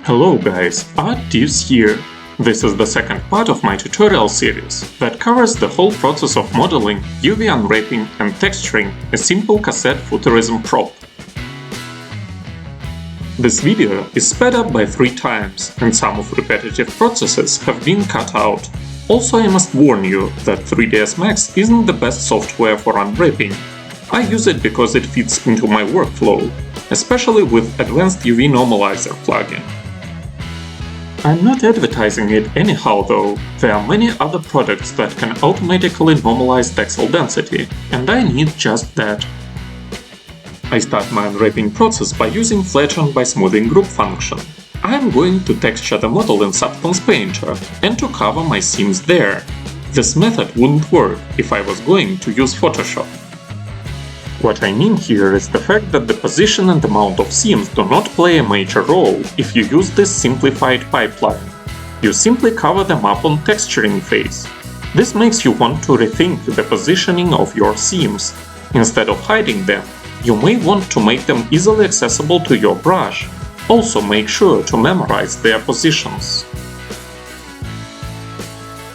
Hello guys, Art-Teeves here. This is the second part of my tutorial series that covers the whole process of modeling, UV unwrapping and texturing a simple cassette futurism prop. This video is sped up by 3 times, and some of repetitive processes have been cut out. Also, I must warn you that 3ds Max isn't the best software for unwrapping. I use it because it fits into my workflow, especially with Advanced UV Normalizer plugin. I'm not advertising it anyhow though, there are many other products that can automatically normalize textile density, and I need just that. I start my unwrapping process by using Flatten by Smoothing Group function. I'm going to texture the model in Substance Painter and to cover my seams there. This method wouldn't work if I was going to use Photoshop. What I mean here is the fact that the position and amount of seams do not play a major role if you use this simplified pipeline. You simply cover them up on texturing phase. This makes you want to rethink the positioning of your seams. Instead of hiding them, you may want to make them easily accessible to your brush. Also make sure to memorize their positions.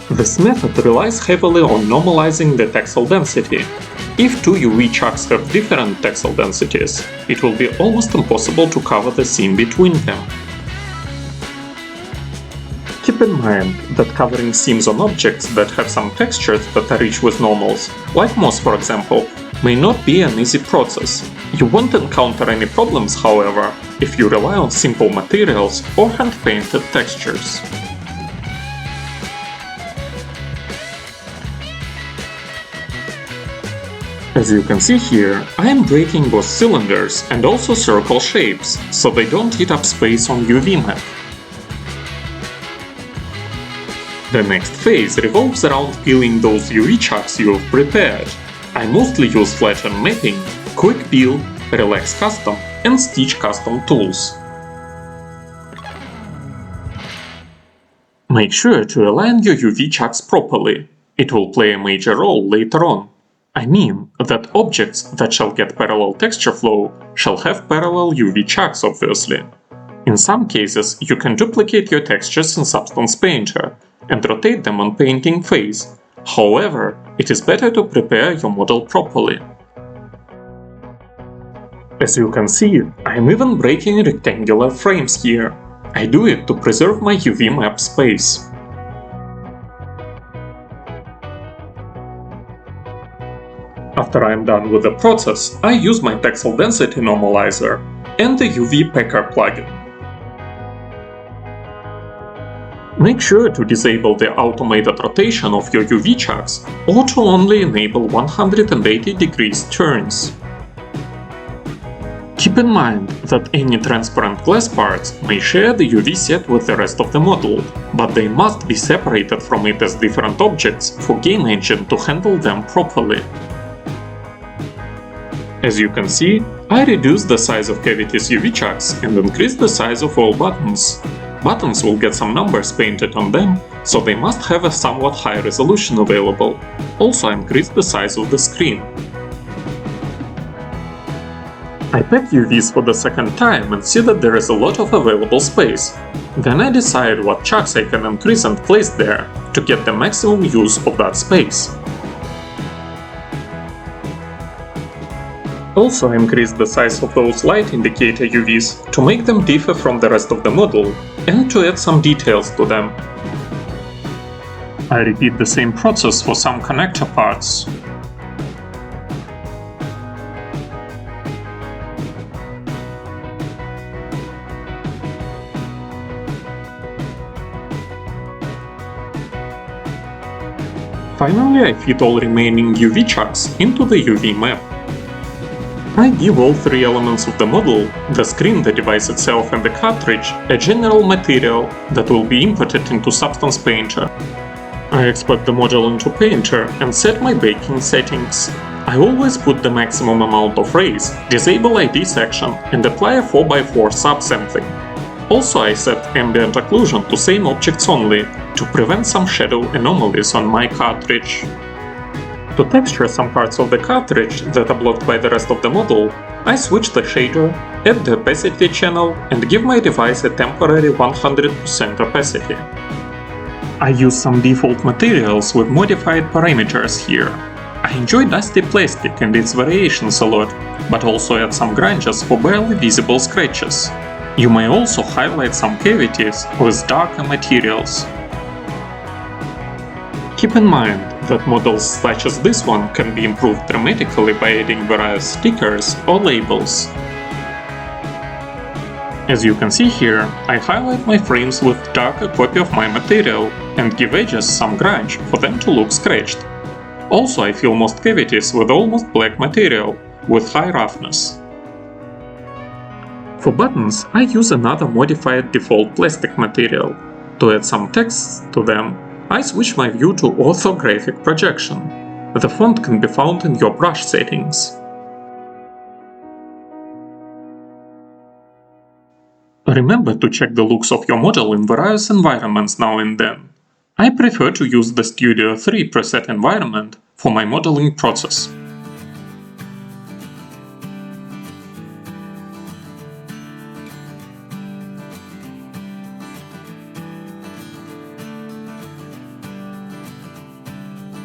This method relies heavily on normalizing the textile density. If two UV chucks have different textile densities, it will be almost impossible to cover the seam between them. Keep in mind that covering seams on objects that have some textures that are rich with normals, like moss for example, may not be an easy process. You won't encounter any problems, however, if you rely on simple materials or hand-painted textures. As you can see here, I am breaking both cylinders and also circle shapes, so they don't eat up space on UV map. The next phase revolves around peeling those UV chucks you've prepared. I mostly use Flatten Mapping, Quick Peel, Relax Custom and Stitch Custom tools. Make sure to align your UV chucks properly. It will play a major role later on. I mean that objects that shall get parallel texture flow shall have parallel UV chucks, obviously. In some cases, you can duplicate your textures in Substance Painter and rotate them on painting phase. However, it is better to prepare your model properly. As you can see, I am even breaking rectangular frames here. I do it to preserve my UV map space. After I am done with the process, I use my textile density normalizer and the UV Packer plugin. Make sure to disable the automated rotation of your UV chucks or to only enable 180 degrees turns. Keep in mind that any transparent glass parts may share the UV set with the rest of the model, but they must be separated from it as different objects for Game Engine to handle them properly. As you can see, I reduced the size of cavities UV chucks and increased the size of all buttons. Buttons will get some numbers painted on them, so they must have a somewhat high resolution available. Also, I increased the size of the screen. I pack UVs for the second time and see that there is a lot of available space. Then I decide what chucks I can increase and place there to get the maximum use of that space. Also, I increased the size of those light indicator UVs to make them differ from the rest of the model and to add some details to them. I repeat the same process for some connector parts. Finally, I fit all remaining UV chucks into the UV map. I give all 3 elements of the model, the screen, the device itself and the cartridge, a general material that will be inputted into Substance Painter. I export the model into Painter and set my baking settings. I always put the maximum amount of rays, disable ID section and apply a 4x4 subsampling. Also, I set ambient occlusion to same objects only, to prevent some shadow anomalies on my cartridge. To texture some parts of the cartridge that are blocked by the rest of the model, I switch the shader, add the opacity channel and give my device a temporary 100% opacity. I use some default materials with modified parameters here. I enjoy dusty plastic and its variations a lot, but also add some grunges for barely visible scratches. You may also highlight some cavities with darker materials. Keep in mind that models such as this one can be improved dramatically by adding various stickers or labels. As you can see here, I highlight my frames with darker copy of my material and give edges some grunge for them to look scratched. Also, I fill most cavities with almost black material, with high roughness. For buttons, I use another modified default plastic material. To add some text to them, I switch my view to orthographic projection. The font can be found in your brush settings. Remember to check the looks of your model in various environments now and then. I prefer to use the Studio 3 preset environment for my modeling process.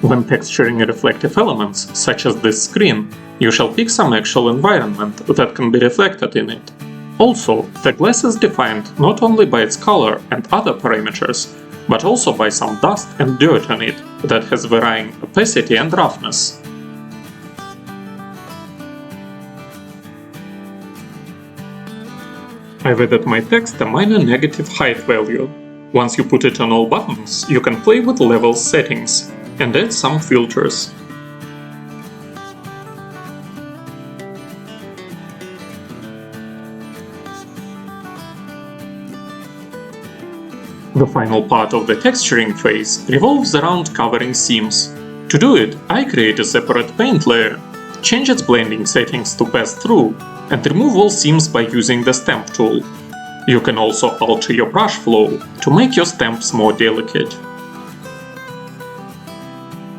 When texturing reflective elements, such as this screen, you shall pick some actual environment that can be reflected in it. Also, the glass is defined not only by its color and other parameters, but also by some dust and dirt on it that has varying opacity and roughness. I've added my text a minor negative height value. Once you put it on all buttons, you can play with level settings and add some filters. The final part of the texturing phase revolves around covering seams. To do it, I create a separate paint layer, change its blending settings to pass through, and remove all seams by using the stamp tool. You can also alter your brush flow to make your stamps more delicate.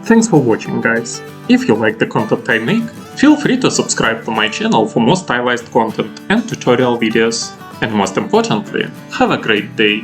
Thanks for watching, guys. If you like the content I make, feel free to subscribe to my channel for more stylized content and tutorial videos. And most importantly, have a great day!